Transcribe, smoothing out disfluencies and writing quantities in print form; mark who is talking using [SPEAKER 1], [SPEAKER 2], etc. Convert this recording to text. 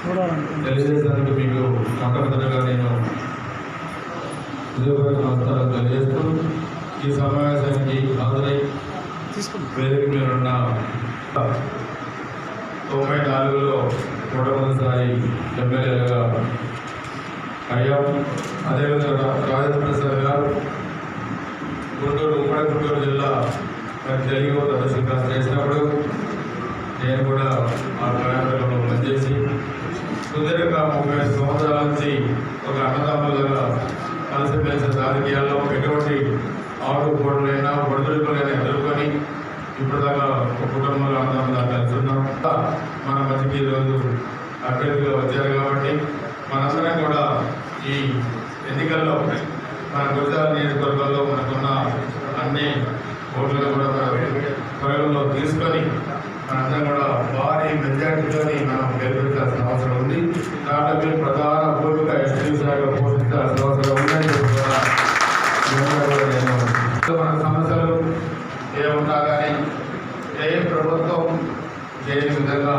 [SPEAKER 1] తెలియజేసినందుకు మీకు మొట్టమొదటిగా నేను హృదయపూర్వక నమస్కారాలు తెలియజేస్తూ ఈ సమావేశానికి హాజరై వేదిక మీరున్న 94లో మొట్టమొదటిసారి ఎమ్మెల్యేలుగా అయ్యాం. అదేవిధంగా రాజేంద్ర ప్రసాద్ గారు ఉమ్మడి గుంటూరు జిల్లా తెలుగు దర్శకంగా చేసినప్పుడు నేను కూడా ఆ కార్యక్రమంలో పనిచేసి సుదీర్ఘ 30 సంవత్సరాల నుంచి ఒక అన్నదమ్ములుగా కలిసిమెలిసి రాజకీయాల్లో ఎటువంటి ఆడుకోవడమైనా ఒడిదుడుకులైనా ఎదుర్కొని ఇప్పటిదాకా ఒక కుటుంబంలో అన్నదమ్ములా కలుస్తున్నాం. మన మధ్యకి ఈరోజు అభ్యర్థిగా వచ్చారు కాబట్టి మనందరం కూడా ఈ ఎన్నికల్లో మన గుజరాత్ నియోజకవర్గాల్లో మనకున్న అన్ని ఓట్లను కూడా పరిగణలో తీసుకొని మనందరం కూడా భారీ మెజార్టీతోని మనం గెలిపించాల్సిన అవసరం ఉంది. కాబట్టి ప్రధాన భూమిక ఎస్టీ శాఖ పోషించాల్సిన అవసరం ఉందని మన సమస్యలు ఏమున్నా కానీ ఏ ప్రభుత్వం చేయని విధంగా